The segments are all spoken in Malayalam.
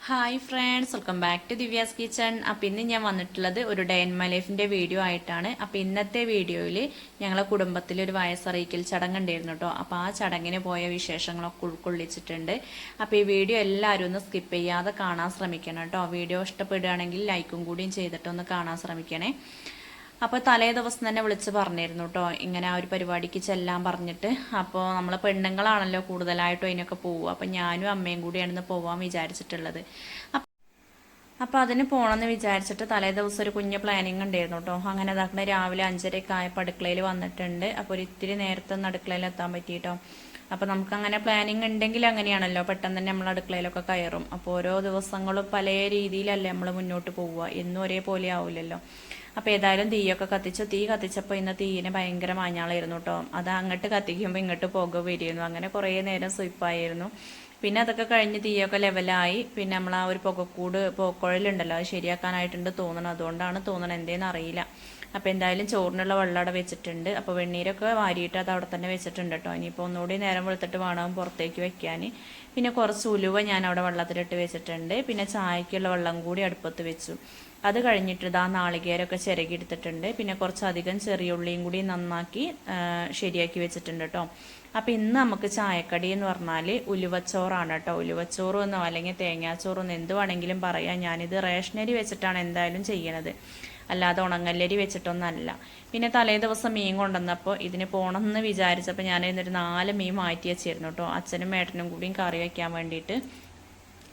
Hi friends, welcome back to Divya's kitchen. അപ്പോൾ ഇന്ന് ഞാൻ വന്നിട്ടുള്ളത് ഒരു ഡേ ഇൻ മൈ ലൈഫിൻ്റെ വീഡിയോ ആയിട്ടാണ്. അപ്പോൾ ഇന്നത്തെ വീഡിയോയിൽ ഞങ്ങളെ കുടുംബത്തിൽ ഒരു വയസ്സറിയിക്കൽ ചടങ്ങുണ്ടായിരുന്നു കേട്ടോ. അപ്പോൾ ആ ചടങ്ങിന് പോയ വിശേഷങ്ങളൊക്കെ ഉൾക്കൊള്ളിച്ചിട്ടുണ്ട്. അപ്പോൾ ഈ വീഡിയോ എല്ലാവരും ഒന്ന് സ്കിപ്പ് ചെയ്യാതെ കാണാൻ ശ്രമിക്കണം കേട്ടോ. വീഡിയോ ഇഷ്ടപ്പെടുകയാണെങ്കിൽ ലൈക്കും കൂടിയും ചെയ്തിട്ടൊന്ന് കാണാൻ ശ്രമിക്കണേ. അപ്പോൾ തലേ ദിവസം തന്നെ വിളിച്ച് പറഞ്ഞിരുന്നു കേട്ടോ, ഇങ്ങനെ ആ ഒരു പരിപാടിക്ക് ചെല്ലാൻ പറഞ്ഞിട്ട്. അപ്പോൾ നമ്മൾ പെണ്ണുങ്ങളാണല്ലോ കൂടുതലായിട്ടും അതിനൊക്കെ പോവുക. അപ്പോൾ ഞാനും അമ്മയും കൂടിയാണ് പോകാൻ വിചാരിച്ചിട്ടുള്ളത്. അപ്പോൾ അതിന് പോകണമെന്ന് വിചാരിച്ചിട്ട് തലേ ദിവസം ഒരു കുഞ്ഞ് പ്ലാനിങ് ഉണ്ടായിരുന്നു കേട്ടോ. അങ്ങനെ അതാക്കണ രാവിലെ 5:30 ആയപ്പോൾ അടുക്കളയിൽ വന്നിട്ടുണ്ട്. അപ്പോൾ ഒരു ഇത്തിരി നേരത്തെ ഒന്ന് അടുക്കളയിൽ എത്താൻ പറ്റിയിട്ടോ. അപ്പോൾ നമുക്കങ്ങനെ പ്ലാനിങ് ഉണ്ടെങ്കിൽ അങ്ങനെയാണല്ലോ, പെട്ടെന്ന് തന്നെ നമ്മൾ അടുക്കളയിലൊക്കെ കയറും. അപ്പോൾ ഓരോ ദിവസങ്ങളും പല രീതിയിലല്ലേ നമ്മൾ മുന്നോട്ട് പോവുക, എന്നും ഒരേപോലെ ആവില്ലല്ലോ. അപ്പോൾ ഏതായാലും തീയൊക്കെ കത്തിച്ചു. തീ കത്തിച്ചപ്പോൾ ഇന്ന് തീയിന് ഭയങ്കര മാഞ്ഞാളായിരുന്നു കേട്ടോ. അത് അങ്ങോട്ട് കത്തിക്കുമ്പോൾ ഇങ്ങോട്ട് പുക വരുന്നു. അങ്ങനെ കുറേ നേരം സ്വിപ്പായിരുന്നു. പിന്നെ അതൊക്കെ കഴിഞ്ഞ് തീയൊക്കെ ലെവലായി. പിന്നെ നമ്മൾ ആ ഒരു പുകക്കുഴലുണ്ടല്ലോ, അത് ശരിയാക്കാനായിട്ടുണ്ട് തോന്നണം. അതുകൊണ്ടാണ് തോന്നണം, എന്തേന്ന് അറിയില്ല. അപ്പോൾ എന്തായാലും ചോറിനുള്ള വെള്ളം അവിടെ വെച്ചിട്ടുണ്ട്. അപ്പോൾ വെണ്ണീരൊക്കെ വാരിയിട്ട് അത് അവിടെ തന്നെ വെച്ചിട്ടുണ്ട് കേട്ടോ. ഇനിയിപ്പോൾ ഒന്നുകൂടി നേരം വെളുത്തിട്ട് വേണം പുറത്തേക്ക് വെക്കാൻ. പിന്നെ കുറച്ച് ഉലുവ ഞാൻ അവിടെ വെള്ളത്തിലിട്ട് വെച്ചിട്ടുണ്ട്. പിന്നെ ചായക്കുള്ള വെള്ളം കൂടി അടുപ്പത്ത് വെച്ചു. അത് കഴിഞ്ഞിട്ട് ഇതാ നാളികേരമൊക്കെ ചിരകി എടുത്തിട്ടുണ്ട്. പിന്നെ കുറച്ചധികം ചെറിയ ഉള്ളിയും കൂടി നന്നാക്കി ശരിയാക്കി വെച്ചിട്ടുണ്ട് കേട്ടോ. അപ്പോൾ ഇന്ന് നമുക്ക് ചായക്കടി എന്ന് പറഞ്ഞാൽ ഉലുവച്ചോറാണ് കേട്ടോ. ഉലുവച്ചോറെന്നോ അല്ലെങ്കിൽ തേങ്ങാച്ചോറെന്നോ എന്ത് വേണമെങ്കിലും പറയാം. ഞാനിത് റേഷനരി വെച്ചിട്ടാണ് എന്തായാലും ചെയ്യണത്, അല്ലാതെ ഉണങ്ങല്ലരി വെച്ചിട്ടൊന്നല്ല. പിന്നെ തലേ ദിവസം മീൻ കൊണ്ടുവന്നപ്പോൾ ഇതിന് പോകണമെന്ന് വിചാരിച്ചപ്പോൾ ഞാൻ ഇന്നൊരു 4 മീൻ മാറ്റി വെച്ചിരുന്നു കേട്ടോ, അച്ഛനും ഏട്ടനും കൂടിയും കറി വയ്ക്കാൻ വേണ്ടിയിട്ട്.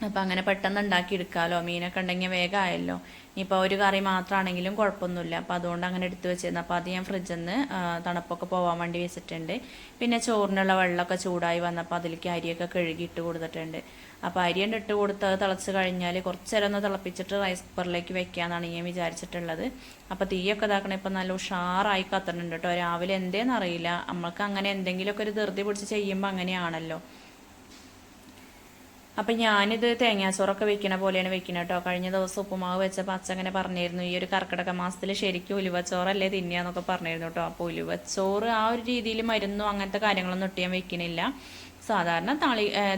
അപ്പം അങ്ങനെ പെട്ടെന്ന് ഉണ്ടാക്കി എടുക്കാമല്ലോ, മീനൊക്കെ ഉണ്ടെങ്കിൽ വേഗമായല്ലോ. ഇനിയിപ്പോൾ ഒരു കറി മാത്രമാണെങ്കിലും കുഴപ്പമൊന്നുമില്ല. അപ്പോൾ അതുകൊണ്ട് അങ്ങനെ എടുത്ത് വെച്ചിരുന്നു. അപ്പോൾ അത് ഞാൻ ഫ്രിഡ്ജിൽ നിന്ന് തണുപ്പൊക്കെ പോകാൻ വേണ്ടി വെച്ചിട്ടുണ്ട്. പിന്നെ ചോറിനുള്ള വെള്ളമൊക്കെ ചൂടായി വന്നപ്പോൾ അതിലേക്ക് അരിയൊക്കെ കഴുകിയിട്ട് കൊടുത്തിട്ടുണ്ട്. അപ്പോൾ അരിയുണ്ട് ഇട്ട് കൊടുത്ത് അത് തിളച്ച് കഴിഞ്ഞാൽ കുറച്ച് നേരം ഒന്ന് തിളപ്പിച്ചിട്ട് റൈസ് കുക്കറിലേക്ക് വെക്കാമെന്നാണ് ഞാൻ വിചാരിച്ചിട്ടുള്ളത്. അപ്പോൾ തീയൊക്കെ ഇതാക്കണം. ഇപ്പം നല്ല ഉഷാറായി കത്തുന്നുണ്ട് കേട്ടോ. രാവിലെ എന്തേന്നറിയില്ല, നമ്മൾക്ക് അങ്ങനെ എന്തെങ്കിലുമൊക്കെ ഒരു ധൃതി പിടിച്ച് ചെയ്യുമ്പോൾ അങ്ങനെയാണല്ലോ. അപ്പം ഞാനിത് തേങ്ങാച്ചോറൊക്കെ വെക്കണ പോലെയാണ് വെക്കുന്നത് കേട്ടോ. കഴിഞ്ഞ ദിവസം ഉപ്പുമാവ് വെച്ചപ്പോൾ അച്ഛൻ അങ്ങനെ പറഞ്ഞിരുന്നു, ഈ ഒരു കർക്കിടക മാസത്തിൽ ശരിക്കും ഉലുവച്ചോറല്ലേ തിന്നുക എന്നൊക്കെ പറഞ്ഞിരുന്നു കേട്ടോ. അപ്പോൾ ഉലുവച്ചോറ് ആ ഒരു രീതിയിൽ മരുന്നും അങ്ങനത്തെ കാര്യങ്ങളൊന്നും ഒട്ട് ഞാൻ വെക്കണില്ല. സാധാരണ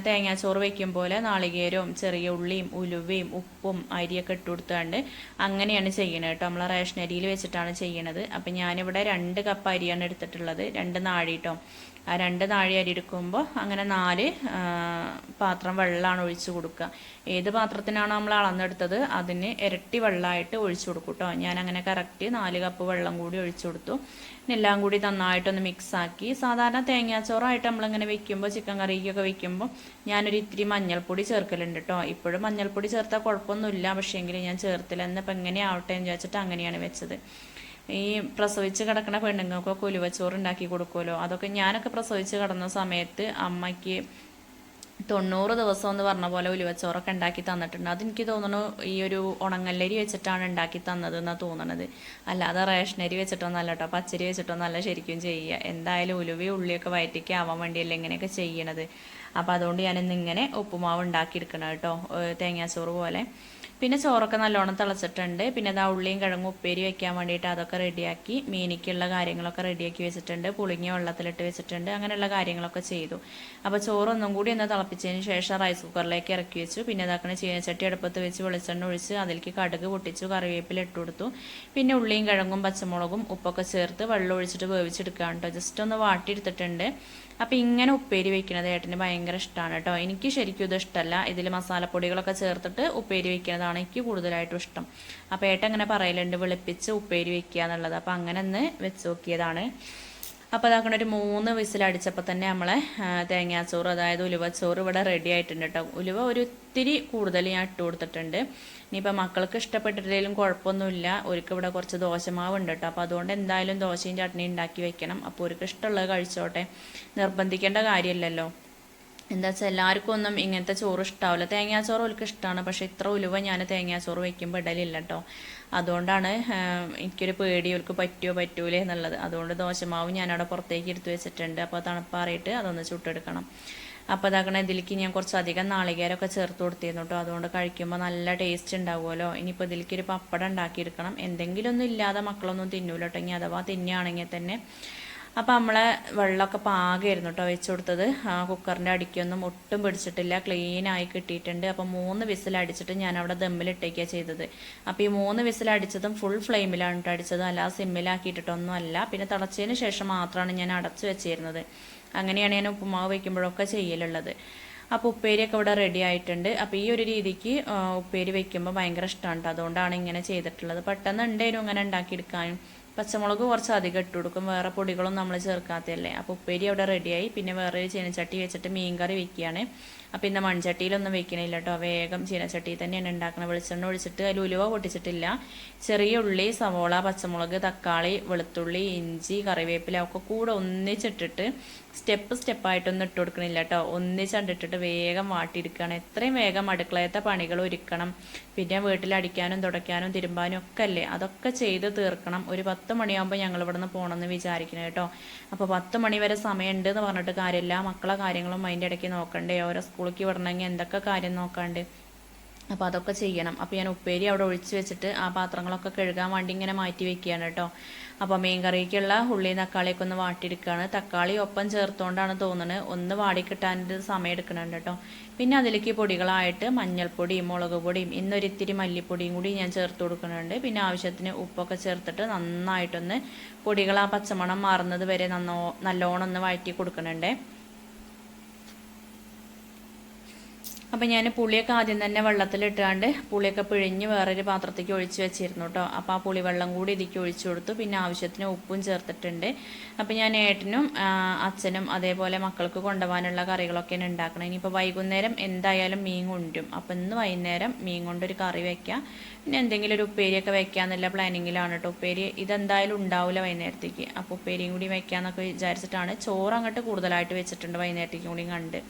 തേങ്ങാച്ചോറ് വെക്കും പോലെ നാളികേരവും ചെറിയ ഉള്ളിയും ഉലുവയും ഉപ്പും അരിയൊക്കെ ഇട്ട് കൊടുത്തുകൊണ്ട് അങ്ങനെയാണ് ചെയ്യണത് കേട്ടോ. നമ്മൾ റേഷൻ അരിയിൽ വെച്ചിട്ടാണ് ചെയ്യണത്. അപ്പം ഞാനിവിടെ 2 കപ്പ് അരിയാണ് എടുത്തിട്ടുള്ളത്, 2 നാഴി കേട്ടോ. ആ 2 നാഴി അരി എടുക്കുമ്പോൾ അങ്ങനെ 4 പാത്രം വെള്ളമാണ് ഒഴിച്ച് കൊടുക്കുക. ഏത് പാത്രത്തിനാണോ നമ്മൾ അളന്നെടുത്തത് അതിന് ഇരട്ടി വെള്ളമായിട്ട് ഒഴിച്ചു കൊടുക്കും കേട്ടോ. ഞാനങ്ങനെ കറക്റ്റ് 4 കപ്പ് വെള്ളം കൂടി ഒഴിച്ചു കൊടുത്തു. എല്ലാം കൂടി നന്നായിട്ടൊന്ന് മിക്സാക്കി. സാധാരണ തേങ്ങാച്ചോറായിട്ട് നമ്മളിങ്ങനെ വെക്കുമ്പോൾ ചിക്കൻ കറിക്കൊക്കെ വെക്കുമ്പോൾ ഞാനൊരു ഇത്തിരി മഞ്ഞൾപ്പൊടി ചേർക്കലുണ്ട് കേട്ടോ. ഇപ്പോഴും മഞ്ഞൾപ്പൊടി ചേർത്താൽ കുഴപ്പമൊന്നുമില്ല, പക്ഷേങ്കിൽ ഞാൻ ചേർത്തില്ല. എന്നിപ്പോൾ എങ്ങനെ ആവട്ടെ എന്ന് വിചാരിച്ചിട്ട് അങ്ങനെയാണ് വെച്ചത്. ഈ പ്രസവിച്ച് കിടക്കുന്ന പെണ്ണുങ്ങൾക്കൊക്കെ ഉലുവച്ചോറ് ഉണ്ടാക്കി കൊടുക്കുമല്ലോ, അതൊക്കെ ഞാനൊക്കെ പ്രസവിച്ച് കിടന്ന സമയത്ത് അമ്മയ്ക്ക് 90 ദിവസം എന്ന് പറഞ്ഞ പോലെ ഉലുവച്ചോറൊക്കെ ഉണ്ടാക്കി തന്നിട്ടുണ്ട്. അതെനിക്ക് തോന്നുന്നു ഈ ഒരു ഉണങ്ങല്ലരി വെച്ചിട്ടാണ് ഉണ്ടാക്കി തന്നത് എന്നാണ് തോന്നണത്, അല്ലാതെ റേഷനരി വെച്ചിട്ടൊന്നല്ല കേട്ടോ, പച്ചരി വെച്ചിട്ടൊന്നല്ല ശരിക്കും ചെയ്യുക. എന്തായാലും ഉലുവയും ഉള്ളിയൊക്കെ വയറ്റിക്ക് ആവാൻ വേണ്ടിയല്ലേ ഇങ്ങനെയൊക്കെ ചെയ്യണത്. അപ്പോൾ അതുകൊണ്ട് ഞാനിന്നിങ്ങനെ ഉപ്പുമാവ് ഉണ്ടാക്കിയെടുക്കണം കേട്ടോ, തേങ്ങാച്ചോറ് പോലെ. പിന്നെ ചോറൊക്കെ നല്ലോണം തിളച്ചിട്ടുണ്ട്. പിന്നെ അത് ഉള്ളിയും കിഴങ്ങും ഉപ്പേരി വെക്കാൻ വേണ്ടിയിട്ട് അതൊക്കെ റെഡിയാക്കി, മീനിക്കുള്ള കാര്യങ്ങളൊക്കെ റെഡിയാക്കി വെച്ചിട്ടുണ്ട്, പുളിങ്ങിയ വെള്ളത്തിലിട്ട് വെച്ചിട്ടുണ്ട്, അങ്ങനെയുള്ള കാര്യങ്ങളൊക്കെ ചെയ്തു. അപ്പോൾ ചോറൊന്നും കൂടി ഒന്ന് തിളപ്പിച്ചതിന് ശേഷം റൈസ് കുക്കറിലേക്ക് ഇറക്കി വെച്ചു. പിന്നെ ഇതാക്കണ ചീനച്ചട്ടി അടുപ്പത്ത് വെച്ച് വെളിച്ചെണ്ണ ഒഴിച്ച് അതിലേക്ക് കടുക് പൊട്ടിച്ചു, കറിവേപ്പില ഇട്ട് കൊടുത്തു. പിന്നെ ഉള്ളിയും കിഴങ്ങും പച്ചമുളകും ഉപ്പൊക്കെ ചേർത്ത് വെള്ളം ഒഴിച്ചിട്ട് വേവിച്ചെടുക്കുകയാണ് കേട്ടോ. ജസ്റ്റ് ഒന്ന് വാട്ടിയെടുത്തിട്ടുണ്ട്. അപ്പോൾ ഇങ്ങനെ ഉപ്പേരി വെക്കുന്നത് ഏട്ടന് ഭയങ്കര ഇഷ്ടമാണ് കേട്ടോ. എനിക്ക് ശരിക്കും ഇത് ഇഷ്ടമല്ല, ഇതിൽ മസാലപ്പൊടികളൊക്കെ ചേർത്തിട്ട് ഉപ്പേരി വെക്കുന്നതാണ് എനിക്ക് കൂടുതലായിട്ടും ഇഷ്ടം. അപ്പോൾ ഏട്ടൻ അങ്ങനെ പറയലുണ്ട് വെളുപ്പിച്ച് ഉപ്പേരി വെക്കുക എന്നുള്ളത്. അപ്പോൾ അങ്ങനെ ഒന്ന് വെച്ച് നോക്കിയതാണ്. അപ്പോൾ അതാക്കണ ഒരു 3 വിസിലടിച്ചപ്പോൾ തന്നെ നമ്മളെ തേങ്ങാച്ചോറ്, അതായത് ഉലുവച്ചോറ് ഇവിടെ റെഡി ആയിട്ടുണ്ട് കേട്ടോ. ഉലുവ ഒരു ഇത്തിരി കൂടുതൽ ഞാൻ ഇട്ട് കൊടുത്തിട്ടുണ്ട്. ഇനിയിപ്പോൾ മക്കൾക്ക് ഇഷ്ടപ്പെട്ടിട്ടില്ലെങ്കിലും കുഴപ്പമൊന്നുമില്ല. ഒരിക്കൽ ഇവിടെ കുറച്ച് ദോശമാവ് ഉണ്ട് കേട്ടോ. അപ്പോൾ അതുകൊണ്ട് എന്തായാലും ദോശയും ചട്നിയും ഉണ്ടാക്കി വെക്കണം. അപ്പോൾ ഒരിക്കൽ ഇഷ്ടമുള്ളത് കഴിച്ചോട്ടെ, നിർബന്ധിക്കേണ്ട കാര്യമില്ലല്ലോ. എന്താ വെച്ചാൽ എല്ലാവർക്കും ഒന്നും ഇങ്ങനത്തെ ചോറ് ഇഷ്ടാവില്ല. തേങ്ങാച്ചോറ് അവർക്ക് ഇഷ്ടമാണ്, പക്ഷെ ഇത്ര ഉലുവ ഞാൻ തേങ്ങാച്ചോറ് വയ്ക്കുമ്പോൾ ഇടലില്ല കേട്ടോ. അതുകൊണ്ടാണ് എനിക്കൊരു പേടി അവർക്ക് പറ്റൂലേ എന്നുള്ളത്. അതുകൊണ്ട് ദോശമാവ് ഞാനവിടെ പുറത്തേക്ക് എടുത്ത് വെച്ചിട്ടുണ്ട്. അപ്പോൾ തണുപ്പാറിയിട്ട് അതൊന്ന് ചുട്ടെടുക്കണം. അപ്പോൾ അതാക്കണ ഇതിലേക്ക് ഞാൻ കുറച്ചധികം നാളികേരമൊക്കെ ചേർത്ത് കൊടുത്തിരുന്നു കേട്ടോ. അതുകൊണ്ട് കഴിക്കുമ്പോൾ നല്ല ടേസ്റ്റ് ഉണ്ടാവുമല്ലോ. ഇനിയിപ്പോൾ ഇതിലേക്ക് ഒരു പപ്പടം ഉണ്ടാക്കിയെടുക്കണം. എന്തെങ്കിലും ഒന്നും ഇല്ലാതെ മക്കളൊന്നും തിന്നൂല കേട്ടോ. ഇനി അഥവാ തിന്നുകയാണെങ്കിൽ തന്നെ അപ്പോൾ നമ്മളെ വെള്ളമൊക്കെ പാകമായിരുന്നു കേട്ടോ വെച്ച് കൊടുത്തത്. കുക്കറിൻ്റെ അടിക്കൊന്നും ഒട്ടും പിടിച്ചിട്ടില്ല, ക്ലീനായി കിട്ടിയിട്ടുണ്ട്. അപ്പോൾ 3 വിസിലടിച്ചിട്ട് ഞാൻ അവിടെ ദമ്മിലിട്ടേക്കാണ് ചെയ്തത്. അപ്പോൾ ഈ 3 വിസിലടിച്ചതും ഫുൾ ഫ്ലെയിമിലാണ് കേട്ടോ അടിച്ചത്, അല്ല സിമ്മിലാക്കിയിട്ടിട്ടൊന്നും അല്ല. പിന്നെ തിളച്ചതിന് ശേഷം മാത്രമാണ് ഞാൻ അടച്ചു വെച്ചിരുന്നത്. അങ്ങനെയാണ് ഞാൻ ഉപ്പുമാവ് വയ്ക്കുമ്പോഴൊക്കെ ചെയ്യലുള്ളത്. അപ്പോൾ ഉപ്പേരിയൊക്കെ ഇവിടെ റെഡി ആയിട്ടുണ്ട്. അപ്പോൾ ഈ ഒരു രീതിക്ക് ഉപ്പേരി വയ്ക്കുമ്പോൾ ഭയങ്കര ഇഷ്ടമാണ് കേട്ടോ, അതുകൊണ്ടാണ് ഇങ്ങനെ ചെയ്തിട്ടുള്ളത്. പെട്ടെന്ന് ഉണ്ടേനും ഇങ്ങനെ ഉണ്ടാക്കിയെടുക്കാനും. പച്ചമുളക് കുറച്ച് അധികം ഇട്ട് കൊടുക്കും, വേറെ പൊടികളൊന്നും നമ്മൾ ചേർക്കാത്തതല്ലേ. അപ്പോൾ ഉപ്പേരി അവിടെ റെഡിയായി. പിന്നെ വേറൊരു ചീനച്ചട്ടി വെച്ചിട്ട് മീൻകറി വെക്കുകയാണ്. അപ്പോൾ ഇന്ന് മൺചട്ടിയിലൊന്നും വെക്കണില്ല കേട്ടോ, വേഗം ചീനച്ചട്ടിയിൽ തന്നെയാണ് ഉണ്ടാക്കുന്നത്. വെളിച്ചെണ്ണ ഒഴിച്ചിട്ട് അതിൽ ഉലുവ പൊട്ടിച്ചിട്ടില്ല. ചെറിയ ഉള്ളി, സവോള, പച്ചമുളക്, തക്കാളി, വെളുത്തുള്ളി, ഇഞ്ചി, കറിവേപ്പില ഒക്കെ കൂടെ ഒന്നിച്ചിട്ടിട്ട് സ്റ്റെപ്പായിട്ടൊന്നും ഇട്ട് കൊടുക്കണില്ല കേട്ടോ, ഒന്നിച്ചണ്ടിട്ടിട്ട് വേഗം വാട്ടിയെടുക്കുകയാണ്. എത്രയും വേഗം അടുക്കളയത്തെ പണികൾ ഒരുക്കണം. പിന്നെ വീട്ടിൽ അടിക്കാനും തുടയ്ക്കാനും തിരുമ്പാനും ഒക്കെ അല്ലേ, അതൊക്കെ ചെയ്ത് തീർക്കണം. ഒരു 10 മണിയാകുമ്പോൾ ഞങ്ങൾ ഇവിടെ നിന്ന് പോകണമെന്ന് വിചാരിക്കണം കേട്ടോ. അപ്പോൾ 10 മണി വരെ സമയമുണ്ട് എന്ന് പറഞ്ഞിട്ട് കാര്യമില്ല, മക്കളെ കാര്യങ്ങളും അതിൻ്റെ ഇടയ്ക്ക് നോക്കണ്ടേ, ഓരോ സ്കൂളിലേക്ക് വിടണമെങ്കിൽ എന്തൊക്കെ കാര്യം നോക്കാണ്ട്. അപ്പോൾ അതൊക്കെ ചെയ്യണം. അപ്പോൾ ഞാൻ ഉപ്പേരി അവിടെ ഒഴിച്ച് വെച്ചിട്ട് ആ പാത്രങ്ങളൊക്കെ കഴുകാൻ വേണ്ടി ഇങ്ങനെ മാറ്റി വെക്കുകയാണ് കേട്ടോ. അപ്പോൾ മീൻ കറിക്കുള്ള ഉള്ളിയും തക്കാളിയൊക്കെ ഒന്ന് വാട്ടിയെടുക്കുകയാണ്. തക്കാളി ഒപ്പം ചേർത്തുകൊണ്ടാണ് തോന്നുന്നത്, ഒന്ന് വാടിക്കിട്ടാൻ്റെ സമയം എടുക്കുന്നുണ്ട് കേട്ടോ. പിന്നെ അതിലേക്ക് പൊടികളായിട്ട് മഞ്ഞൾപ്പൊടിയും മുളക് പൊടിയും ഇന്നൊരിത്തിരി മല്ലിപ്പൊടിയും കൂടി ഞാൻ ചേർത്ത് കൊടുക്കുന്നുണ്ട്. പിന്നെ ആവശ്യത്തിന് ഉപ്പൊക്കെ ചേർത്തിട്ട് നന്നായിട്ടൊന്ന് പൊടികൾ ആ പച്ചമണം മാറുന്നത് വരെ നല്ലോണം ഒന്ന് വഴറ്റി കൊടുക്കുന്നുണ്ട്. അപ്പം ഞാൻ പുളിയൊക്കെ ആദ്യം തന്നെ വെള്ളത്തിലിട്ടാണ്ട് പുളിയൊക്കെ പിഴിഞ്ഞ് വേറൊരു പാത്രത്തേക്ക് ഒഴിച്ച് വെച്ചിരുന്നു കേട്ടോ. അപ്പോൾ ആ പുളിവെള്ളം കൂടി ഇതിലേക്ക് ഒഴിച്ചു കൊടുത്തു. പിന്നെ ആവശ്യത്തിന് ഉപ്പും ചേർത്തിട്ടുണ്ട്. അപ്പം ഞാൻ ഏട്ടനും അച്ഛനും അതേപോലെ മക്കൾക്ക് കൊണ്ടുപോകാനുള്ള കറികളൊക്കെയാണ് ഉണ്ടാക്കണം. ഇനിയിപ്പോൾ വൈകുന്നേരം എന്തായാലും മീൻ കൊണ്ടുവരും. അപ്പം ഇന്ന് വൈകുന്നേരം മീൻ കൊണ്ടൊരു കറി വയ്ക്കാം, പിന്നെ എന്തെങ്കിലും ഒരു ഉപ്പേരിയൊക്കെ വയ്ക്കാമെന്നുള്ള പ്ലാനിങ്ങിലാണ് കേട്ടോ. ഉപ്പേരി ഇതെന്തായാലും ഉണ്ടാവില്ല വൈകുന്നേരത്തേക്ക്, അപ്പോൾ ഉപ്പേരിയും കൂടി വയ്ക്കാമെന്നൊക്കെ വിചാരിച്ചിട്ടാണ്. ചോറ് അങ്ങോട്ട് കൂടുതലായിട്ട് വെച്ചിട്ടുണ്ട്, വൈകുന്നേരത്തേക്കും കൂടി കണ്ട്.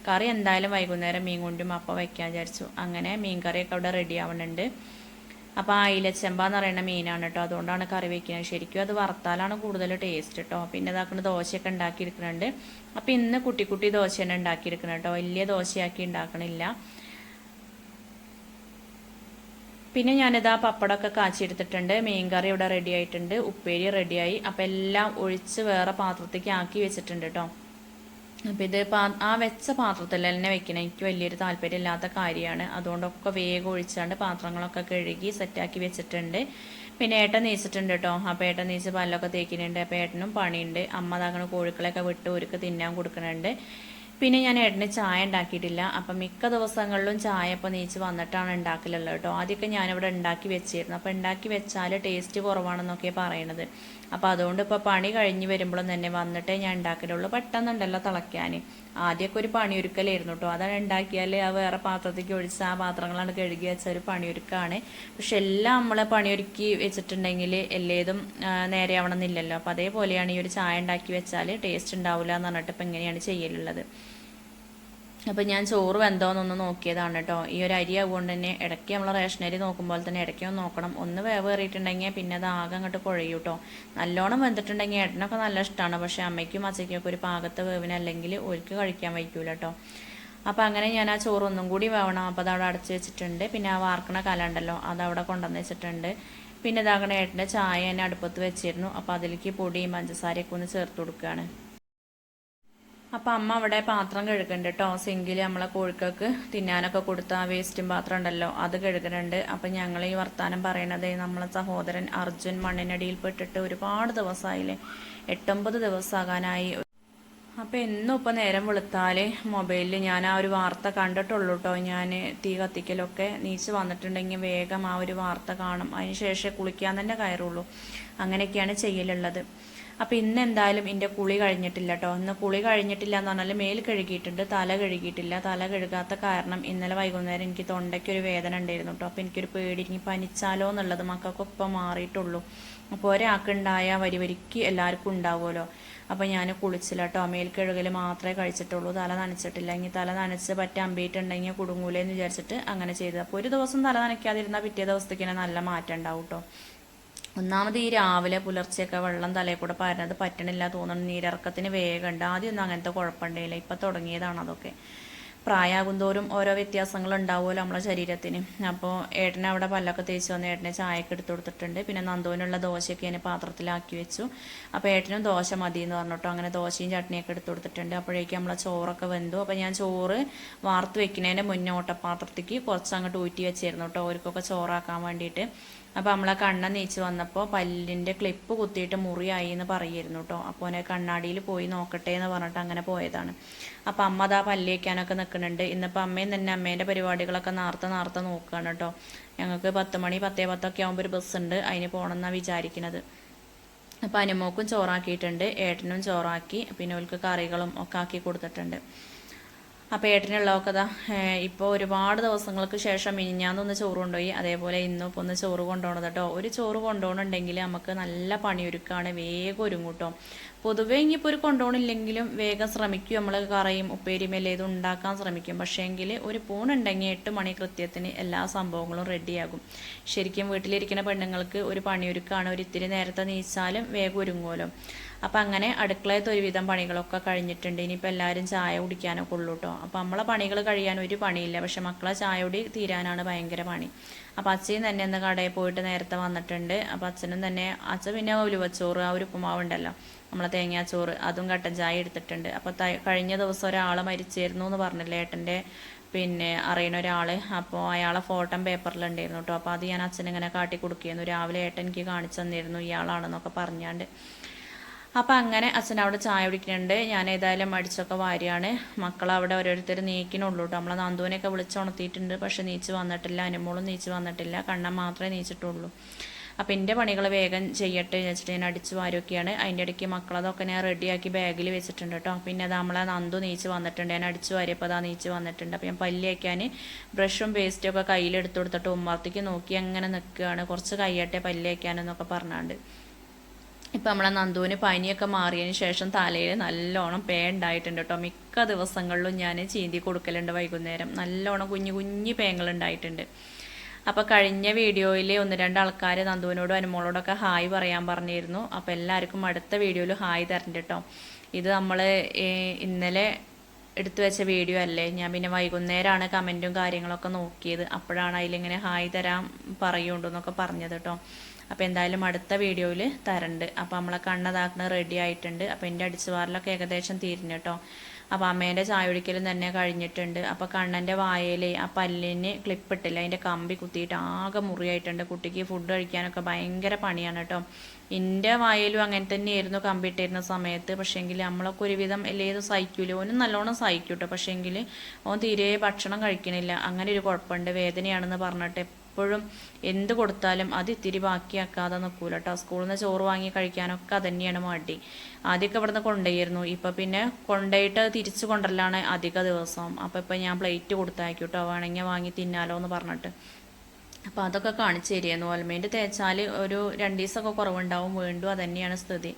കറി എന്തായാലും വൈകുന്നേരം മീൻ കൊണ്ടും അപ്പം വയ്ക്കാൻ വിചാരിച്ചു. അങ്ങനെ മീൻ കറിയൊക്കെ അവിടെ റെഡി ആവുന്നുണ്ട്. അപ്പോൾ അയിലച്ചെമ്പ എന്ന് പറയുന്ന മീനാണ് കേട്ടോ, അതുകൊണ്ടാണ് കറി വയ്ക്കുന്നത്. ശരിക്കും അത് വറുത്താലാണ് കൂടുതൽ ടേസ്റ്റ് കേട്ടോ. പിന്നെ ഇതാക്കുന്ന ദോശയൊക്കെ ഉണ്ടാക്കിയെടുക്കുന്നുണ്ട്. അപ്പോൾ ഇന്ന് കുട്ടി കുട്ടി ദോശ തന്നെ ഉണ്ടാക്കിയെടുക്കണം കേട്ടോ, വലിയ ദോശയാക്കി ഉണ്ടാക്കണില്ല. പിന്നെ ഞാനിതാ പപ്പടമൊക്കെ കാച്ചിയെടുത്തിട്ടുണ്ട്. മീൻ കറി ഇവിടെ റെഡി ആയിട്ടുണ്ട്, ഉപ്പേരി റെഡിയായി. അപ്പോൾ എല്ലാം ഒഴിച്ച് വേറെ പാത്രത്തേക്ക് ആക്കി വെച്ചിട്ടുണ്ട് കേട്ടോ. അപ്പോൾ ഇത് ആ വെച്ച പാത്രത്തിൽ തന്നെ വെക്കണം, എനിക്ക് വലിയൊരു താല്പര്യമില്ലാത്ത കാര്യമാണ്. അതുകൊണ്ടൊക്കെ വേഗം ഒഴിച്ചാണ്ട് പാത്രങ്ങളൊക്കെ കഴുകി സെറ്റാക്കി വെച്ചിട്ടുണ്ട്. പിന്നെ ഏട്ടൻ നീച്ചിട്ടുണ്ട് കേട്ടോ. അപ്പോൾ ഏട്ടൻ നീച്ച് പല്ലൊക്കെ തേക്കുന്നുണ്ട്. അപ്പോൾ ഏട്ടനും പണിയുണ്ട്. അമ്മ താക്കണ കോഴിക്കളൊക്കെ വിട്ട് ഒരുക്ക് തിന്നാൻ കൊടുക്കുന്നുണ്ട്. പിന്നെ ഞാൻ ഏട്ടന് ചായ ഉണ്ടാക്കിയിട്ടില്ല. അപ്പം മിക്ക ദിവസങ്ങളിലും ചായ ഇപ്പോൾ നീച്ച് വന്നിട്ടാണ് ഉണ്ടാക്കലുള്ളത് കേട്ടോ. ആദ്യമൊക്കെ ഞാനിവിടെ ഉണ്ടാക്കി വെച്ചിരുന്നു. അപ്പോൾ ഉണ്ടാക്കി വെച്ചാൽ ടേസ്റ്റ് കുറവാണെന്നൊക്കെ പറയണത്. അപ്പോൾ അതുകൊണ്ട് ഇപ്പോൾ പണി കഴിഞ്ഞ് വരുമ്പോഴും തന്നെ വന്നിട്ടേ ഞാൻ ഉണ്ടാക്കലുള്ളൂ. പെട്ടെന്നുണ്ടല്ലോ തിളയ്ക്കാൻ. ആദ്യമൊക്കെ ഒരു പണിയൊരുക്കലായിരുന്നു കേട്ടോ. അതാണ് ഉണ്ടാക്കിയാൽ ആ വേറെ പാത്രത്തേക്ക് ഒഴിച്ച് ആ പാത്രങ്ങളാണ് കഴുകി വെച്ച ഒരു പണിയൊരുക്കാണ്. പക്ഷെ എല്ലാം നമ്മൾ പണിയൊരുക്കി വെച്ചിട്ടുണ്ടെങ്കിൽ എല്ലേതും നേരെ ആവണമെന്നില്ലല്ലോ. അപ്പോൾ അതേപോലെയാണ് ഈ ഒരു ചായ ഉണ്ടാക്കി വെച്ചാൽ ടേസ്റ്റ് ഉണ്ടാവില്ല എന്ന് പറഞ്ഞിട്ട് ഇപ്പം ഇങ്ങനെയാണ് ചെയ്യലുള്ളത്. അപ്പോൾ ഞാൻ ചോറ് വെന്തോന്നൊന്ന് നോക്കിയതാണ് കേട്ടോ. ഈ ഒരു അരി ആവുകൊണ്ട് തന്നെ ഇടയ്ക്ക് നമ്മൾ റേഷനരി നോക്കുമ്പോൾ തന്നെ ഇടയ്ക്ക് ഒന്ന് നോക്കണം. ഒന്ന് വേവേറിയിട്ടുണ്ടെങ്കിൽ പിന്നെ അത് ആകെ അങ്ങോട്ട് കുഴയും കേട്ടോ. നല്ലോണം വെന്തിട്ടുണ്ടെങ്കിൽ ഏട്ടനൊക്കെ നല്ല ഇഷ്ടമാണ്. പക്ഷേ അമ്മയ്ക്കും അച്ഛയ്ക്കും ഒക്കെ ഒരു പാകത്തെ വേവിനല്ലെങ്കിൽ ഒരിക്കൽ കഴിക്കാൻ വയ്ക്കൂല കേട്ടോ. അപ്പോൾ അങ്ങനെ ഞാൻ ആ ചോറ് ഒന്നും കൂടി വേവണം. അപ്പോൾ അതവിടെ അടച്ച് വെച്ചിട്ടുണ്ട്. പിന്നെ ആ വാർക്കണ കല ഉണ്ടല്ലോ അതവിടെ കൊണ്ടുവന്ന് വെച്ചിട്ടുണ്ട്. പിന്നെ ഇതാകണ ഏട്ടൻ്റെ ചായ തന്നെ അടുപ്പത്ത് വെച്ചിരുന്നു. അപ്പോൾ അതിലേക്ക് പൊടിയും പഞ്ചസാരയൊക്കെ ഒന്ന് ചേർത്ത് കൊടുക്കുകയാണ്. അപ്പം അമ്മ അവിടെ പാത്രം കഴുകുന്നുണ്ട് കേട്ടോ. സിങ്കിൽ നമ്മളെ കോഴിക്കൾക്ക് തിന്നാനൊക്കെ കൊടുത്ത ആ വേസ്റ്റും പാത്രം ഉണ്ടല്ലോ അത് കഴുകുന്നുണ്ട്. അപ്പം ഞങ്ങൾ ഈ വർത്താനം പറയണത് നമ്മളെ സഹോദരൻ അർജുൻ മണ്ണിനടിയിൽ പെട്ടിട്ട് ഒരുപാട് ദിവസമായില്ലേ, 8-9 ദിവസമാകാനായി. അപ്പോൾ എന്നും ഇപ്പം നേരം വെളുത്താൽ മൊബൈലിൽ ഞാൻ ആ ഒരു വാർത്ത കണ്ടിട്ടുള്ളൂ കേട്ടോ. ഞാൻ തീ കത്തിക്കലൊക്കെ നീച്ച് വന്നിട്ടുണ്ടെങ്കിൽ വേഗം ആ ഒരു വാർത്ത കാണും, അതിന് ശേഷം കുളിക്കാൻ തന്നെ കയറുള്ളൂ. അങ്ങനെയൊക്കെയാണ് ചെയ്യലുള്ളത്. അപ്പോൾ ഇന്ന് എന്തായാലും എൻ്റെ കുളി കഴിഞ്ഞിട്ടില്ല കേട്ടോ. ഇന്ന് കുളി കഴിഞ്ഞിട്ടില്ല എന്ന് പറഞ്ഞാൽ മേൽ കഴുകിയിട്ടുണ്ട്, തല കഴുകിയിട്ടില്ല. തല കഴുകാത്ത കാരണം ഇന്നലെ വൈകുന്നേരം എനിക്ക് തൊണ്ടയ്ക്കൊരു വേദന ഉണ്ടായിരുന്നു കേട്ടോ. അപ്പോൾ എനിക്കൊരു പേടി, ഇനി പനിച്ചാലോ എന്നുള്ളത്. മക്കൾക്കൊപ്പം മാറിയിട്ടുള്ളൂ. അപ്പോൾ ഒരാൾക്കുണ്ടായ വരിക്ക് എല്ലാവർക്കും ഉണ്ടാവുമല്ലോ. അപ്പോൾ ഞാൻ കുളിച്ചില്ല കേട്ടോ. മേൽ കഴുകൽ മാത്രമേ കഴിച്ചിട്ടുള്ളൂ, തല നനച്ചിട്ടില്ല. ഇനി തല നനച്ച് പറ്റി അമ്പിയിട്ടുണ്ടെങ്കിൽ കുടുങ്ങൂലെന്ന് വിചാരിച്ചിട്ട് അങ്ങനെ ചെയ്തത്. അപ്പോൾ ഒരു ദിവസം തല നനയ്ക്കാതിരുന്നാൽ പിറ്റേ ദിവസത്തേക്ക് തന്നെ നല്ല മാറ്റം ഉണ്ടാവും കേട്ടോ. ഒന്നാമത് ഈ രാവിലെ പുലർച്ചെയൊക്കെ വെള്ളം തലയിൽ കൂടെ പരന്നത് പറ്റണില്ല തോന്നുന്നു. നീരിറക്കത്തിന് വേഗമുണ്ട്. ആദ്യമൊന്നും അങ്ങനത്തെ കുഴപ്പമുണ്ടായില്ല, ഇപ്പം തുടങ്ങിയതാണ് അതൊക്കെ. പ്രായമാകും തോറും ഓരോ വ്യത്യാസങ്ങൾ ഉണ്ടാവുമല്ലോ നമ്മളെ ശരീരത്തിന്. അപ്പോൾ ഏട്ടനെ അവിടെ പല്ലൊക്കെ തേച്ച് വന്ന് ഏട്ടനെ ചായയൊക്കെ എടുത്ത് കൊടുത്തിട്ടുണ്ട്. പിന്നെ നന്ദുവിനുള്ള ദോശയൊക്കെ ഞാൻ പാത്രത്തിലാക്കി വെച്ചു. അപ്പോൾ ഏട്ടനും ദോശ മതി എന്ന് പറഞ്ഞിട്ടോ അങ്ങനെ ദോശയും ചട്നിയൊക്കെ എടുത്ത് കൊടുത്തിട്ടുണ്ട്. അപ്പോഴേക്കും നമ്മളെ ചോറൊക്കെ വെന്തു. അപ്പോൾ ഞാൻ ചോറ് വാർത്ത് വെക്കുന്നതിന് മുന്നേ ഓട്ടപ്പാത്രത്തേക്ക് കുറച്ച് അങ്ങോട്ട് ഊറ്റി വെച്ചിരുന്നു കേട്ടോ, അവർക്കൊക്കെ ചോറാക്കാൻ വേണ്ടിയിട്ട്. അപ്പോൾ നമ്മളെ കണ്ണ നീച്ച് വന്നപ്പോൾ പല്ലിൻ്റെ ക്ലിപ്പ് കുത്തിയിട്ട് മുറിയായി എന്ന് പറയായിരുന്നു കേട്ടോ. അപ്പോൾ അവനെ കണ്ണാടിയിൽ പോയി നോക്കട്ടെ എന്ന് പറഞ്ഞിട്ട് അങ്ങനെ പോയതാണ്. അപ്പോൾ അമ്മ അതാ പല്ല് വയ്ക്കാനൊക്കെ നിൽക്കുന്നുണ്ട്. ഇന്നിപ്പോൾ അമ്മയും തന്നെ അമ്മേൻ്റെ പരിപാടികളൊക്കെ നേരത്തെ നോക്കുകയാണ് കേട്ടോ. ഞങ്ങൾക്ക് 10 മണി 10:10 ആകുമ്പോൾ ഒരു ബസ്സുണ്ട്, അതിന് പോകണമെന്നാണ് വിചാരിക്കുന്നത്. അപ്പോൾ അനുമോക്കും ചോറാക്കിയിട്ടുണ്ട്, ഏട്ടനും ചോറാക്കി, പിന്നെ അവർക്ക് കറികളും ഒക്കെ ആക്കി കൊടുത്തിട്ടുണ്ട്. അപ്പോൾ ഏട്ടനുള്ളതൊക്കെ അതാ ഇപ്പോൾ ഒരുപാട് ദിവസങ്ങൾക്ക് ശേഷം മിനിഞ്ഞാന്നൊന്ന് ചോറ് കൊണ്ടുപോയി, അതേപോലെ ഇന്നും ഇപ്പോൾ ഒന്ന് ചോറ് കൊണ്ടുപോകണത് കേട്ടോ. ഒരു ചോറ് കൊണ്ടുപോകണമെന്നുണ്ടെങ്കിൽ നമുക്ക് നല്ല പണിയൊരുക്കാണ്, വേഗം ഒരുങ്ങും കേട്ടോ. പൊതുവേ ഇനിയിപ്പോൾ ഒരു കൊണ്ടുപോകണില്ലെങ്കിലും വേഗം ശ്രമിക്കും, നമ്മൾ കറിയും ഉപ്പേരിയും ഇത് ഉണ്ടാക്കാൻ ശ്രമിക്കും. പക്ഷേങ്കിൽ ഒരു പൂണുണ്ടെങ്കിൽ 8 മണി കൃത്യത്തിന് എല്ലാ സംഭവങ്ങളും റെഡിയാകും. ശരിക്കും വീട്ടിലിരിക്കുന്ന പെണ്ണുങ്ങൾക്ക് ഒരു പണിയൊരുക്കാണ്, ഒരു ഇത്തിരി നേരത്തെ നീച്ചാലും വേഗം ഒരുങ്ങുമല്ലോ. അപ്പം അങ്ങനെ അടുക്കളയത്ത് ഒരുവിധം പണികളൊക്കെ കഴിഞ്ഞിട്ടുണ്ട്. ഇനിയിപ്പോൾ എല്ലാവരും ചായ കുടിക്കാനൊക്കെ ഉള്ളൂ കേട്ടോ. അപ്പോൾ നമ്മളെ പണികൾ കഴിയാൻ ഒരു പണിയില്ല, പക്ഷെ മക്കളെ ചായ കുടി തീരാനാണ് ഭയങ്കര പണി. അപ്പം അച്ഛനും തന്നെ ഒന്ന് കടയിൽ പോയിട്ട് നേരത്തെ വന്നിട്ടുണ്ട്. അപ്പം അച്ഛനും തന്നെ അച്ഛൻ പിന്നെ ഉലുവച്ചോറ് ആ ഒരു ഉപ്പുമാവുണ്ടല്ലോ നമ്മളെ തേങ്ങാച്ചോറ്, അതും കട്ടൻ ചായ എടുത്തിട്ടുണ്ട്. അപ്പോൾ കഴിഞ്ഞ ദിവസം ഒരാൾ മരിച്ചിരുന്നു എന്ന് പറഞ്ഞില്ലേ ഏട്ടൻ്റെ പിന്നെ അറിയുന്ന ഒരാൾ. അപ്പോൾ അയാളെ ഫോട്ടോ പേപ്പറിലുണ്ടായിരുന്നു കേട്ടോ. അപ്പോൾ അത് ഞാൻ അച്ഛനിങ്ങനെ കാട്ടി കൊടുക്കുകയായിരുന്നു. രാവിലെ ഏട്ടൻ എനിക്ക് കാണിച്ചു തന്നിരുന്നു ഇയാളാണെന്നൊക്കെ പറഞ്ഞാണ്ട്. അപ്പം അങ്ങനെ അച്ഛൻ അവിടെ ചായ കുടിക്കുന്നുണ്ട്. ഞാൻ ഏതായാലും അടിച്ചൊക്കെ വാരിയാണ്. മക്കളവിടെ ഓരോരുത്തർ നീക്കിനുള്ളൂ കേട്ടോ. നമ്മളെ നന്ദുവിനെയൊക്കെ വിളിച്ചുണർത്തിയിട്ടുണ്ട്, പക്ഷെ നീച്ച് വന്നിട്ടില്ല. അനുമോളും നീച്ച് വന്നിട്ടില്ല, കണ്ണൻ മാത്രമേ നീച്ചിട്ടുള്ളൂ. അപ്പം എൻ്റെ പണികൾ വേഗം ചെയ്യട്ടെ വെച്ചിട്ട് ഞാൻ അടിച്ച് വാരൊക്കെയാണ്. അതിൻ്റെ ഇടയ്ക്ക് മക്കളതൊക്കെ ഞാൻ റെഡിയാക്കി ബാഗിൽ വെച്ചിട്ടുണ്ട് കേട്ടോ. പിന്നെ അത് നമ്മളെ നന്ദു നീച്ച് വന്നിട്ടുണ്ട്, ഞാൻ അടിച്ച് വാരിയപ്പോൾ അതാ നീച്ച് വന്നിട്ടുണ്ട്. അപ്പം ഞാൻ പല്ല് വയ്ക്കാൻ ബ്രഷും പേസ്റ്റും ഒക്കെ കയ്യിലെടുത്ത് കൊടുത്തിട്ട് ഉമ്മർത്തേക്ക് നോക്കി അങ്ങനെ നിൽക്കുകയാണ്, കുറച്ച് കഴിയട്ടെ പല്ല് വയ്ക്കാനെന്നൊക്കെ പറഞ്ഞാണ്ട്. ഇപ്പം നമ്മളെ നന്ദുവിന് പനിയൊക്കെ മാറിയതിന് ശേഷം തലയിൽ നല്ലോണം പേ ഉണ്ടായിട്ടുണ്ട് കേട്ടോ. മിക്ക ദിവസങ്ങളിലും ഞാൻ ചീന്തി കൊടുക്കലുണ്ട് വൈകുന്നേരം. നല്ലോണം കുഞ്ഞു പേങ്ങളുണ്ടായിട്ടുണ്ട്. അപ്പോൾ കഴിഞ്ഞ വീഡിയോയിൽ 1-2 ആൾക്കാർ നന്ദുവിനോടും അനുമോളോടൊക്കെ ഹായ് പറയാൻ പറഞ്ഞിരുന്നു. അപ്പോൾ എല്ലാവർക്കും അടുത്ത വീഡിയോയിൽ ഹായ് തരണ്ട കേട്ടോ. ഇത് നമ്മൾ ഇന്നലെ എടുത്തു വെച്ച വീഡിയോ അല്ലേ, ഞാൻ പിന്നെ വൈകുന്നേരമാണ് കമൻറ്റും കാര്യങ്ങളൊക്കെ നോക്കിയത്. അപ്പോഴാണ് അതിലിങ്ങനെ ഹായ് തരാൻ പറയുന്നുണ്ടെന്നൊക്കെ പറഞ്ഞത് കേട്ടോ. അപ്പോൾ എന്തായാലും അടുത്ത വീഡിയോയിൽ തരണ്ട്. അപ്പോൾ നമ്മളെ കണ്ണതാക്കുന്ന റെഡി ആയിട്ടുണ്ട്. അപ്പോൾ എൻ്റെ അടിച്ചു വാരലൊക്കെ ഏകദേശം തീരുന്നു കേട്ടോ. അപ്പോൾ അമ്മേൻ്റെ ചായ ഒഴിക്കലും തന്നെ കഴിഞ്ഞിട്ടുണ്ട്. അപ്പോൾ കണ്ണൻ്റെ വായയിൽ ആ പല്ലിന് ക്ലിപ്പ് ഇട്ടില്ല, അതിൻ്റെ കമ്പി കുത്തിയിട്ട് ആകെ മുറിയായിട്ടുണ്ട്. കുട്ടിക്ക് ഫുഡ് കഴിക്കാനൊക്കെ ഭയങ്കര പണിയാണ് കേട്ടോ. എൻ്റെ വായലും അങ്ങനെ തന്നെയായിരുന്നു കമ്പി ഇട്ടിരുന്ന സമയത്ത്. പക്ഷേങ്കിൽ നമ്മളൊക്കെ ഒരുവിധം എല്ലേതും സഹിക്കൂല, ഓനും നല്ലോണം സഹിക്കും കേട്ടോ. പക്ഷേങ്കിൽ ഓൻ തീരെ ഭക്ഷണം കഴിക്കണില്ല, അങ്ങനെ ഒരു കുഴപ്പമുണ്ട്. വേദനയാണെന്ന് പറഞ്ഞിട്ട് എപ്പോഴും എന്ത് കൊടുത്താലും അത് ഇത്തിരി ബാക്കിയാക്കാതെ നിൽക്കൂല കേട്ടോ. സ്കൂളിൽ നിന്ന് ചോറ് വാങ്ങി കഴിക്കാനൊക്കെ അതന്നെയാണ് മടി. ആദ്യമൊക്കെ ഇവിടുന്ന് കൊണ്ടുപോയിരുന്നു, ഇപ്പം പിന്നെ കൊണ്ടുപോയിട്ട് തിരിച്ചു കൊണ്ടല്ലാണ് അധിക ദിവസം. അപ്പോൾ ഇപ്പം ഞാൻ പ്ലേറ്റ് കൊടുത്തയക്കും കേട്ടോ, വേണമെങ്കിൽ വാങ്ങി തിന്നാലോ എന്ന് പറഞ്ഞിട്ട്. അപ്പോൾ അതൊക്കെ കാണിച്ചു തരികയായിരുന്നു. ഓൽമേൻ്റ് തേച്ചാൽ ഒരു 2 ദിവസമൊക്കെ കുറവുണ്ടാവും, വീണ്ടും അതന്നെയാണ് സ്ഥിതി.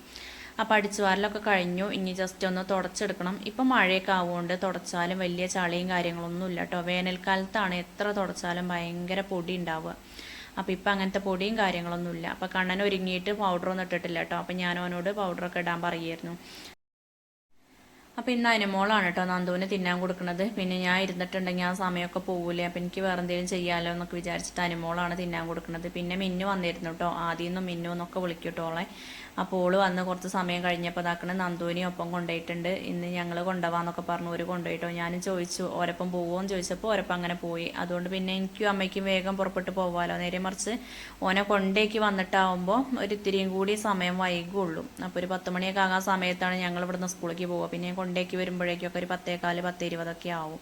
അപ്പോൾ അടിച്ചുവാരലൊക്കെ കഴിഞ്ഞു, ഇനി ജസ്റ്റ് ഒന്ന് തുടച്ചെടുക്കണം. ഇപ്പം മഴയൊക്കെ ആവുകൊണ്ട് തുടച്ചാലും വലിയ ചളിയും കാര്യങ്ങളൊന്നും ഇല്ല കേട്ടോ. വേനൽക്കാലത്താണ് എത്ര തുടച്ചാലും ഭയങ്കര പൊടി ഉണ്ടാവുക. അപ്പോൾ ഇപ്പം അങ്ങനത്തെ പൊടിയും കാര്യങ്ങളൊന്നുമില്ല. അപ്പോൾ കണ്ണൻ ഒരുങ്ങിയിട്ട് പൗഡറൊന്നും ഇട്ടിട്ടില്ല കേട്ടോ. അപ്പോൾ ഞാൻ അവനോട് പൗഡറൊക്കെ ഇടാൻ പറയുമായിരുന്നു. അപ്പോൾ ഇന്ന് അനുമോളാണ് കേട്ടോ നന്ദുവിന് തിന്നാൻ കൊടുക്കുന്നത്. പിന്നെ ഞാൻ ഇരുന്നിട്ടുണ്ടെങ്കിൽ ആ സമയമൊക്കെ പോകില്ലേ, അപ്പോൾ എനിക്ക് വേറെ എന്തെങ്കിലും ചെയ്യാമല്ലോ എന്നൊക്കെ വിചാരിച്ചിട്ട് അനുമോളാണ് തിന്നാൻ കൊടുക്കുന്നത്. പിന്നെ മിന്നു വന്നിരുന്നു കേട്ടോ, ആദ്യം നിന്നും മിന്നു എന്നൊക്കെ വിളിക്കട്ടോളെ. അപ്പോൾ ഓള് വന്ന് കുറച്ച് സമയം കഴിഞ്ഞപ്പോൾ അതാക്കണ നന്ദുവിനെയും ഒപ്പം കൊണ്ടുപോയിട്ടുണ്ട്. ഇന്ന് ഞങ്ങൾ കൊണ്ടുപോകാമെന്നൊക്കെ പറഞ്ഞു, ഒരു കൊണ്ടുപോയിട്ടോ. ഞാനും ചോദിച്ചു ഓരപ്പം പോവുമെന്ന് ചോദിച്ചപ്പോൾ ഓരപ്പം അങ്ങനെ പോയി. അതുകൊണ്ട് പിന്നെ എനിക്കും അമ്മയ്ക്കും വേഗം പുറപ്പെട്ട് പോകാമല്ലോ. നേരെ മറിച്ച് ഓനെ കൊണ്ടേക്ക് വന്നിട്ടാവുമ്പോൾ ഒരു ഇത്തിരിയും കൂടി സമയം വൈകുള്ളൂ. അപ്പോൾ ഒരു 10 മണിയൊക്കെ ആകാൻ സമയത്താണ് ഞങ്ങൾ ഇവിടുന്ന് സ്കൂളിലേക്ക് പോവുക. പിന്നെ കൊണ്ടേക്ക് വരുമ്പോഴേക്കൊക്കെ ഒരു 10:15 10:20 ആവും.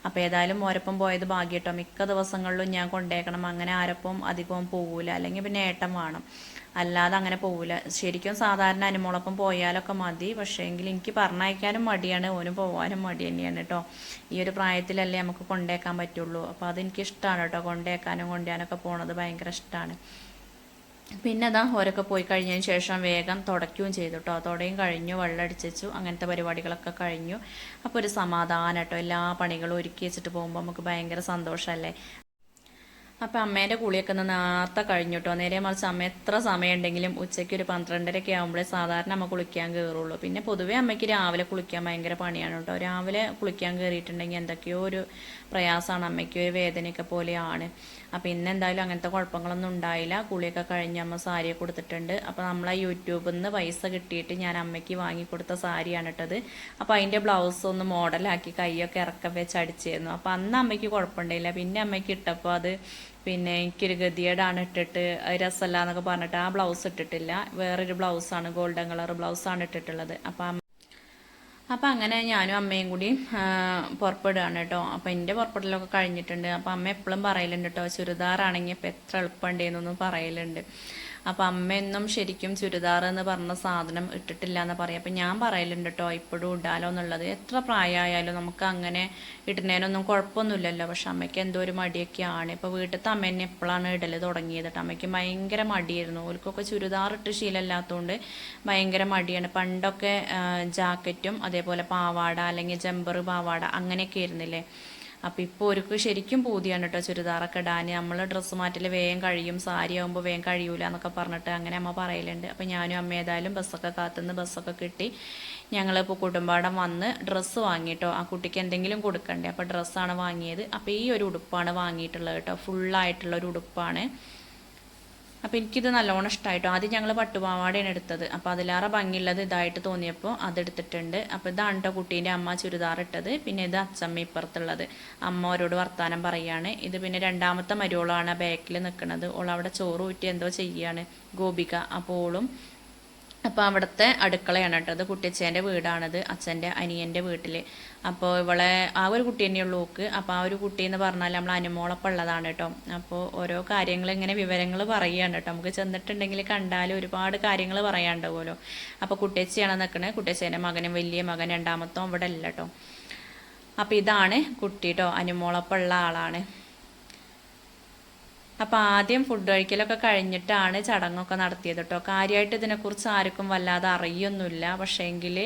അപ്പോൾ ഏതായാലും ഓരപ്പം പോയത് ഭാഗ്യം കേട്ടോ. മിക്ക ദിവസങ്ങളിലും ഞാൻ കൊണ്ടേക്കണം, അങ്ങനെ ആരപ്പം അധികവും പോകൂല, അല്ലെങ്കിൽ പിന്നെ ഏട്ടൻ വേണം, അല്ലാതെ അങ്ങനെ പോകില്ല. ശരിക്കും സാധാരണ അനുമോളൊപ്പം പോയാലൊക്കെ മതി. പക്ഷേ എങ്കിൽ എനിക്ക് പറഞ്ഞയക്കാനും മടിയാണ്, ഓനും പോകാനും മടി തന്നെയാണ് കേട്ടോ. ഈ ഒരു പ്രായത്തിലല്ലേ നമുക്ക് കൊണ്ടേക്കാൻ പറ്റുള്ളൂ. അപ്പോൾ അതെനിക്ക് ഇഷ്ടമാണ് കേട്ടോ, കൊണ്ടേക്കാനും കൊണ്ടുപോകാനൊക്കെ പോണത് ഭയങ്കര ഇഷ്ടമാണ്. പിന്നെ അതാ ഓരൊക്കെ പോയി കഴിഞ്ഞതിന് ശേഷം വേഗം തുടയ്ക്കുകയും ചെയ്തു കേട്ടോ. തുടയും കഴിഞ്ഞു, വെള്ളം അടിച്ചു, അങ്ങനത്തെ പരിപാടികളൊക്കെ കഴിഞ്ഞു. അപ്പോൾ ഒരു സമാധാനം കേട്ടോ. എല്ലാ പണികളും ഒരുക്കി വെച്ചിട്ട് പോകുമ്പോൾ നമുക്ക് ഭയങ്കര സന്തോഷമല്ലേ. അപ്പം അമ്മേൻ്റെ കുളിയൊക്കെ ഒന്ന് നേരത്തെ കഴിഞ്ഞു കേട്ടോ. നേരെ മറിച്ച് അമ്മ എത്ര സമയം ഉണ്ടെങ്കിലും ഉച്ചയ്ക്ക് ഒരു 12:30 ആകുമ്പോഴേ സാധാരണ അമ്മ കുളിക്കാൻ കയറുള്ളൂ. പിന്നെ പൊതുവേ അമ്മയ്ക്ക് രാവിലെ കുളിക്കാൻ ഭയങ്കര പണിയാണ് കേട്ടോ. രാവിലെ കുളിക്കാൻ കയറിയിട്ടുണ്ടെങ്കിൽ എന്തൊക്കെയോ ഒരു പ്രയാസമാണ്, അമ്മയ്ക്ക് ഒരു വേദനയൊക്കെ പോലെയാണ്. അപ്പം ഇന്ന് എന്തായാലും അങ്ങനത്തെ കുഴപ്പങ്ങളൊന്നും ഉണ്ടായില്ല. കുളിയൊക്കെ കഴിഞ്ഞ് അമ്മ സാരിയൊക്കെ കൊടുത്തിട്ടുണ്ട്. അപ്പോൾ നമ്മളെ യൂട്യൂബിൽ നിന്ന് പൈസ കിട്ടിയിട്ട് ഞാൻ അമ്മയ്ക്ക് വാങ്ങിക്കൊടുത്ത സാരിയാണ് ഇട്ടത്. അപ്പോൾ അതിൻ്റെ ബ്ലൗസ് ഒന്ന് മോഡലാക്കി കൈയൊക്കെ ഇറക്കം വെച്ച് അടിച്ചിരുന്നു. അപ്പോൾ അന്ന് അമ്മയ്ക്ക് കുഴപ്പമുണ്ടായില്ല. പിന്നെ അമ്മയ്ക്ക് ഇട്ടപ്പോൾ അത് പിന്നെ എനിക്കൊരു ഗതികേടാണ് ഇട്ടിട്ട് രസമല്ല എന്നൊക്കെ പറഞ്ഞിട്ട് ആ ബ്ലൗസ് ഇട്ടിട്ടില്ല. വേറൊരു ബ്ലൗസാണ്, ഗോൾഡൻ കളർ ബ്ലൗസാണ് ഇട്ടിട്ടുള്ളത്. അപ്പം അങ്ങനെ ഞാനും അമ്മയും കൂടി പുറപ്പെടുകയാണ് കേട്ടോ. അപ്പം എൻ്റെ പുറപ്പെടലൊക്കെ കഴിഞ്ഞിട്ടുണ്ട്. അപ്പം അമ്മ എപ്പോഴും പറയലുണ്ട് കേട്ടോ, ചുരിദാറാണെങ്കിൽ ഇപ്പം എത്ര എളുപ്പമുണ്ടെന്നൊന്നും പറയലുണ്ട്. അപ്പം അമ്മയൊന്നും ശരിക്കും ചുരിദാർ എന്ന് പറഞ്ഞ സാധനം ഇട്ടിട്ടില്ല എന്ന് പറയും. അപ്പം ഞാൻ പറയലുണ്ട് കേട്ടോ, ഇപ്പോഴും ഇടാലോ എന്നുള്ളത്. എത്ര പ്രായമായാലും നമുക്ക് അങ്ങനെ ഇടുന്നതിനൊന്നും കുഴപ്പമൊന്നുമില്ലല്ലോ. പക്ഷെ അമ്മയ്ക്ക് എന്തോ ഒരു മടിയൊക്കെയാണ്. ഇപ്പോൾ വീട്ടിലത്തെ അമ്മ തന്നെ എപ്പോഴാണ് ഇടൽ തുടങ്ങിയത് കേട്ടോ. അമ്മയ്ക്ക് ഭയങ്കര മടിയായിരുന്നു. ഓർക്കൊക്കെ ചുരിദാർ ഇട്ട് ശീലമില്ലാത്തതുകൊണ്ട് ഭയങ്കര മടിയാണ്. പണ്ടൊക്കെ ജാക്കറ്റും അതേപോലെ പാവാട അല്ലെങ്കിൽ ജമ്പർ പാവാട അങ്ങനെയൊക്കെ ആയിരുന്നില്ലേ. അപ്പോൾ ഇപ്പോൾ ഒരുക്ക് ശരിക്കും പൂതിയാണ് കേട്ടോ ചുരിദാറൊക്കെ ഇടാൻ. നമ്മൾ ഡ്രസ്സ് മാറ്റൽ വേഗം കഴിയും, സാരി ആകുമ്പോൾ വേഗം കഴിയൂല എന്നൊക്കെ പറഞ്ഞിട്ട് അങ്ങനെ അമ്മ പറയലുണ്ട്. അപ്പോൾ ഞാനും അമ്മ ഏതായാലും ബസ്സൊക്കെ കാത്തുനിന്ന് ബസ്സൊക്കെ കിട്ടി ഞങ്ങളിപ്പോൾ കുടുംബാടം വന്ന് ഡ്രസ്സ് വാങ്ങിയിട്ടോ. ആ കുട്ടിക്ക് എന്തെങ്കിലും കൊടുക്കണ്ടേ, അപ്പോൾ ഡ്രസ്സാണ് വാങ്ങിയത്. അപ്പോൾ ഈ ഒരു ഉടുപ്പാണ് വാങ്ങിയിട്ടുള്ളത് കേട്ടോ, ഫുള്ളായിട്ടുള്ളൊരു ഉടുപ്പാണ്. അപ്പോൾ എനിക്കിത് നല്ലോണം ഇഷ്ടമായിട്ടോ. ആദ്യം ഞങ്ങൾ പട്ടുപാവാടയാണ് എടുത്തത്. അപ്പോൾ അതിലേറെ ഭംഗിയുള്ളത് ഇതായിട്ട് തോന്നിയപ്പോൾ അതെടുത്തിട്ടുണ്ട്. അപ്പോൾ ഇതാണ് കേട്ടോ കുട്ടീൻ്റെ അമ്മ ചുരിദാർ ഇട്ടത്. പിന്നെ ഇത് അച്ചമ്മ ഇപ്പുറത്തുള്ളത്. അമ്മ അവരോട് വർത്താനം പറയുകയാണ്. ഇത് പിന്നെ രണ്ടാമത്തെ മരുവോളാണ് ബാക്കിൽ നിൽക്കുന്നത്. ഓൾ അവിടെ ചോറ് ഊറ്റി എന്തോ ചെയ്യുകയാണ്, ഗോപിക. അപ്പോൾ ഓളും അപ്പോൾ അവിടുത്തെ അടുക്കളയാണ് കേട്ടോ. അത് കുട്ടിച്ചേൻ്റെ വീടാണത്, അച്ഛൻ്റെ അനിയൻ്റെ വീട്ടിൽ. അപ്പോൾ ഇവളെ ആ ഒരു കുട്ടി തന്നെയുള്ളൂ ഓക്ക്. അപ്പോൾ ആ ഒരു കുട്ടി എന്ന് പറഞ്ഞാൽ നമ്മൾ അനുമോളപ്പം ഉള്ളതാണ് കേട്ടോ. അപ്പോൾ ഓരോ കാര്യങ്ങൾ ഇങ്ങനെ വിവരങ്ങൾ പറയുകയാണ് കേട്ടോ. നമുക്ക് ചെന്നിട്ടുണ്ടെങ്കിൽ കണ്ടാൽ ഒരുപാട് കാര്യങ്ങൾ പറയാനുണ്ടാവുമല്ലോ. അപ്പോൾ കുട്ടിച്ചയാണ് നിൽക്കുന്നത്. കുട്ടിച്ചേൻ്റെ മകനും വലിയ മകൻ രണ്ടാമത്തോ ഇവിടെ അല്ല കേട്ടോ. അപ്പോൾ ഇതാണ് കുട്ടി കേട്ടോ, അനുമോളപ്പം ഉള്ള ആളാണ്. അപ്പോൾ ആദ്യം ഫുഡ് കഴിക്കലൊക്കെ കഴിഞ്ഞിട്ടാണ് ചടങ്ങൊക്കെ നടത്തിയത് കേട്ടോ. കാര്യമായിട്ട് ഇതിനെക്കുറിച്ച് ആർക്കും വല്ലാതെ അറിയൊന്നുമില്ല. പക്ഷേങ്കിൽ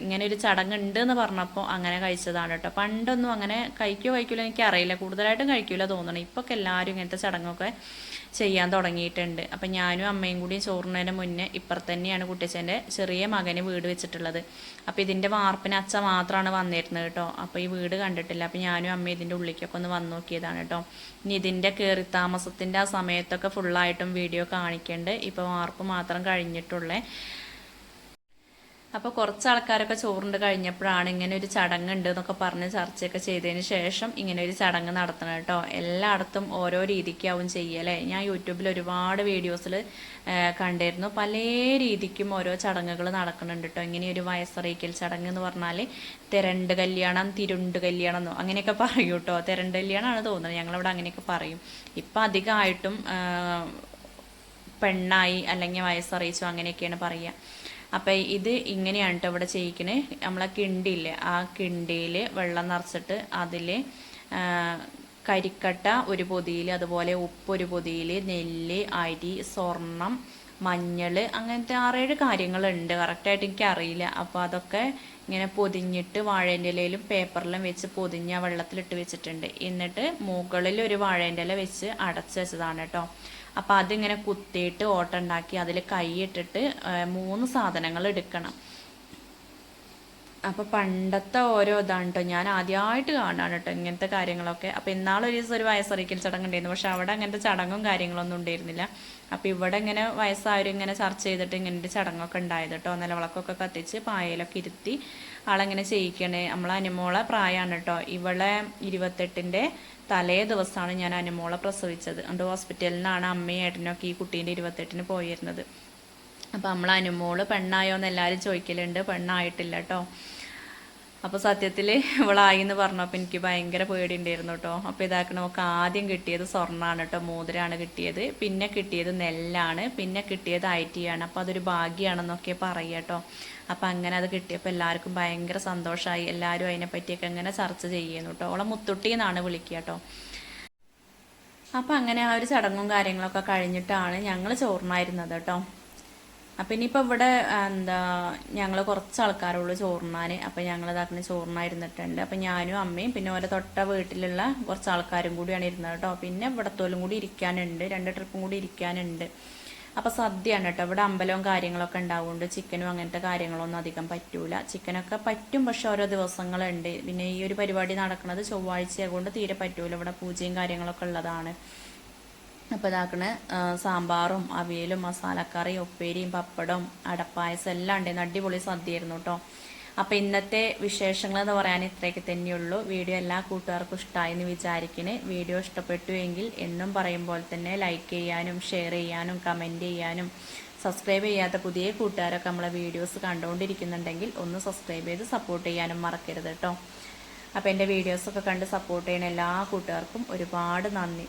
ഇങ്ങനെ ഒരു ചടങ്ങ് ഉണ്ട് എന്ന് പറഞ്ഞപ്പോൾ അങ്ങനെ കഴിച്ചതാണ് കേട്ടോ. പണ്ടൊന്നും അങ്ങനെ കഴിക്കില്ല എനിക്കറിയില്ല, കൂടുതലായിട്ടും കഴിക്കില്ല തോന്നണം. ഇപ്പോൾ എല്ലാവരും ഇങ്ങനത്തെ ചടങ്ങൊക്കെ ചെയ്യാൻ തുടങ്ങിയിട്ടുണ്ട്. അപ്പം ഞാനും അമ്മയും കൂടി ചോറിനതിന് മുന്നേ ഇപ്പുറത്ത് തന്നെയാണ് കുട്ടിച്ചൻ്റെ ചെറിയ മകന് വീട് വെച്ചിട്ടുള്ളത്. അപ്പോൾ ഇതിൻ്റെ വാർപ്പിന് അച്ഛ മാത്രമാണ് വന്നിരുന്നത് കേട്ടോ. അപ്പോൾ ഈ വീട് കണ്ടിട്ടില്ല. അപ്പോൾ ഞാനും അമ്മയും ഇതിൻ്റെ ഉള്ളിലേക്കൊക്കെ ഒന്ന് വന്ന് നോക്കിയതാണ് കേട്ടോ. ഇനി ഇതിൻ്റെ കയറി താമസത്തിൻ്റെ ആ സമയത്തൊക്കെ ഫുള്ളായിട്ടും വീഡിയോ കാണിക്കുന്നുണ്ട്. ഇപ്പോൾ വാർപ്പ് മാത്രം കഴിഞ്ഞിട്ടുള്ളേ. അപ്പോൾ കുറച്ച് ആൾക്കാരൊക്കെ ചോറുണ്ട് കഴിഞ്ഞപ്പോഴാണ് ഇങ്ങനെ ഒരു ചടങ്ങുണ്ട് എന്നൊക്കെ പറഞ്ഞ് ചർച്ചയൊക്കെ ചെയ്തതിന് ശേഷം ഇങ്ങനെ ഒരു ചടങ്ങ് നടത്തണം കേട്ടോ. എല്ലായിടത്തും ഓരോ രീതിക്കാവും ചെയ്യല്ലേ. ഞാൻ യൂട്യൂബിൽ ഒരുപാട് വീഡിയോസിൽ കണ്ടിരുന്നു. പല രീതിക്കും ഓരോ ചടങ്ങുകൾ നടക്കുന്നുണ്ട് കേട്ടോ. ഇങ്ങനെ ഒരു വയസ്സറിയിക്കൽ ചടങ്ങ് എന്ന് പറഞ്ഞാൽ തിരണ്ട് കല്യാണം, തിരുണ്ട് കല്യാണം എന്നോ അങ്ങനെയൊക്കെ പറയും കേട്ടോ. തിരണ്ട് കല്യാണമാണ് തോന്നുന്നത്, ഞങ്ങളവിടെ അങ്ങനെയൊക്കെ പറയും. ഇപ്പം അധികമായിട്ടും പെണ്ണായി അല്ലെങ്കിൽ വയസ്സറിയിച്ചോ അങ്ങനെയൊക്കെയാണ് പറയുക. അപ്പം ഇത് ഇങ്ങനെയാണ് കേട്ടോ ഇവിടെ ചെയ്യിക്കണേ. നമ്മളെ കിണ്ടിയില്ലേ, ആ കിണ്ടിയിൽ വെള്ളം നിറച്ചിട്ട് അതിൽ കരിക്കട്ട ഒരു പൊതിയിൽ, അതുപോലെ ഉപ്പ് ഒരു പൊതിയിൽ, നെല്ല്, അരി, സ്വർണം, മഞ്ഞൾ, അങ്ങനത്തെ 6-7 കാര്യങ്ങളുണ്ട്. കറക്റ്റായിട്ട് എനിക്കറിയില്ല. അപ്പോൾ അതൊക്കെ ഇങ്ങനെ പൊതിഞ്ഞിട്ട് വാഴേൻ്റെ ഇലയിലും പേപ്പറിലും വെച്ച് പൊതിഞ്ഞ് ആ വെള്ളത്തിലിട്ട് വെച്ചിട്ടുണ്ട്. എന്നിട്ട് മുകളിൽ ഒരു വാഴേൻ്റെ ഇല വെച്ച് അടച്ച് വെച്ചതാണ് കേട്ടോ. അപ്പോൾ അതിങ്ങനെ കുത്തിയിട്ട് ഓട്ടുണ്ടാക്കി അതിൽ കൈയിട്ടിട്ട് 3 സാധനങ്ങൾ എടുക്കണം. അപ്പോൾ പണ്ടത്തെ ഓരോ ഇതാണ് കേട്ടോ. ഞാൻ ആദ്യമായിട്ട് കാണാണ് കേട്ടോ ഇങ്ങനത്തെ കാര്യങ്ങളൊക്കെ. അപ്പോൾ ഇന്നാളൊരു ദിവസം ഒരു വയസ്സറിയിക്കൽ ചടങ്ങ് ഉണ്ടായിരുന്നു. പക്ഷെ അവിടെ അങ്ങനത്തെ ചടങ്ങും കാര്യങ്ങളൊന്നും ഉണ്ടായിരുന്നില്ല. അപ്പോൾ ഇവിടെ ഇങ്ങനെ വയസ്സായവരും ഇങ്ങനെ ചർച്ച ചെയ്തിട്ട് ഇങ്ങനത്തെ ചടങ്ങൊക്കെ ഉണ്ടായത് കേട്ടോ. നിലവിളക്കൊക്കെ കത്തിച്ച് പായലൊക്കെ ഇരുത്തി ആളെങ്ങനെ ചെയ്യിക്കണേ. നമ്മളെ അനുമോളെ പ്രായമാണ് കേട്ടോ. ഇവളെ 28-ൻ്റെ തലേ ദിവസമാണ് ഞാൻ അനുമോളെ പ്രസവിച്ചത്. അതുകൊണ്ട് ഹോസ്പിറ്റലിൽ നിന്നാണ് അമ്മയും ഏട്ടനൊക്കെ ഈ കുട്ടീൻ്റെ 28-ന് പോയിരുന്നത്. അപ്പോൾ നമ്മൾ അനുമോള് പെണ്ണായോ എന്ന് എല്ലാവരും ചോദിക്കലുണ്ട്. പെണ്ണായിട്ടില്ല കേട്ടോ. അപ്പോൾ സത്യത്തിൽ ഇവളായി എന്ന് പറഞ്ഞപ്പോൾ എനിക്ക് ഭയങ്കര പേടിയുണ്ടായിരുന്നു കേട്ടോ. അപ്പോൾ ഇതാക്കണം, നമുക്ക് ആദ്യം കിട്ടിയത് സ്വർണ്ണമാണ് കേട്ടോ, മോതിരമാണ് കിട്ടിയത്. പിന്നെ കിട്ടിയത് നെല്ലാണ്, പിന്നെ കിട്ടിയത് ഐറ്റിയാണ്. അപ്പോൾ അതൊരു ഭാഗ്യമാണെന്നൊക്കെ പറയുക കേട്ടോ. അപ്പോൾ അങ്ങനെ അത് കിട്ടിയപ്പോൾ എല്ലാവർക്കും ഭയങ്കര സന്തോഷമായി. എല്ലാവരും അതിനെപ്പറ്റിയൊക്കെ അങ്ങനെ ചർച്ച ചെയ്യുന്നു കേട്ടോ. ഓളെ മുത്തുട്ടി എന്നാണ് വിളിക്കുക കേട്ടോ. അപ്പോൾ അങ്ങനെ ആ ഒരു ചടങ്ങും കാര്യങ്ങളൊക്കെ കഴിഞ്ഞിട്ടാണ് ഞങ്ങൾ ചോറിനായിരുന്നത് കേട്ടോ. അപ്പം ഇനിയിപ്പോൾ ഇവിടെ എന്താ ഞങ്ങൾ കുറച്ച് ആൾക്കാരുള്ളൂ ചോറിനാൻ. അപ്പം ഞങ്ങൾ ഇതാക്കുന്ന ചോറിനായിരുന്നിട്ടുണ്ട്. അപ്പം ഞാനും അമ്മയും പിന്നെ ഓരോ തൊട്ട വീട്ടിലുള്ള കുറച്ച് ആൾക്കാരും കൂടിയാണ് ഇരുന്നത് കേട്ടോ. പിന്നെ ഇവിടത്തോലും കൂടി ഇരിക്കാനുണ്ട്, 2 ട്രിപ്പും കൂടി ഇരിക്കാനുണ്ട്. അപ്പോൾ സദ്യയാണ് കേട്ടോ. ഇവിടെ അമ്പലവും കാര്യങ്ങളൊക്കെ ഉണ്ടാവുകൊണ്ട് ചിക്കനും അങ്ങനത്തെ കാര്യങ്ങളൊന്നും അധികം പറ്റൂല. ചിക്കനൊക്കെ പറ്റും, പക്ഷെ ഓരോ ദിവസങ്ങളുണ്ട്. പിന്നെ ഈ ഒരു പരിപാടി നടക്കുന്നത് ചൊവ്വാഴ്ച കൊണ്ട് തീരെ പറ്റൂല. ഇവിടെ പൂജയും കാര്യങ്ങളൊക്കെ ഉള്ളതാണ്. അപ്പോൾ ഇതാക്കണ സാമ്പാറും അവിയലും മസാലക്കറിയും ഉപ്പേരിയും പപ്പടവും അടപ്പായസം എല്ലാം ഉണ്ടായിരുന്നു. അടിപൊളി സദ്യയായിരുന്നു കേട്ടോ. അപ്പോൾ ഇന്നത്തെ വിശേഷങ്ങൾ എന്ന് പറയാൻ ഇത്രയൊക്കെ തന്നെയുള്ളൂ. വീഡിയോ എല്ലാ കൂട്ടുകാർക്കും ഇഷ്ടമായി എന്ന് വിചാരിക്കണേ. വീഡിയോ ഇഷ്ടപ്പെട്ടു എങ്കിൽ എന്നും പറയുമ്പോൾ തന്നെ ലൈക്ക് ചെയ്യാനും ഷെയർ ചെയ്യാനും കമൻറ്റ് ചെയ്യാനും സബ്സ്ക്രൈബ് ചെയ്യാത്ത പുതിയ കൂട്ടുകാരൊക്കെ നമ്മളെ വീഡിയോസ് കണ്ടുകൊണ്ടിരിക്കുന്നുണ്ടെങ്കിൽ ഒന്ന് സബ്സ്ക്രൈബ് ചെയ്ത് സപ്പോർട്ട് ചെയ്യാനും മറക്കരുത് കേട്ടോ. അപ്പോൾ എൻ്റെ വീഡിയോസൊക്കെ കണ്ട് സപ്പോർട്ട് ചെയ്യുന്ന എല്ലാ കൂട്ടുകാർക്കും ഒരുപാട് നന്ദി.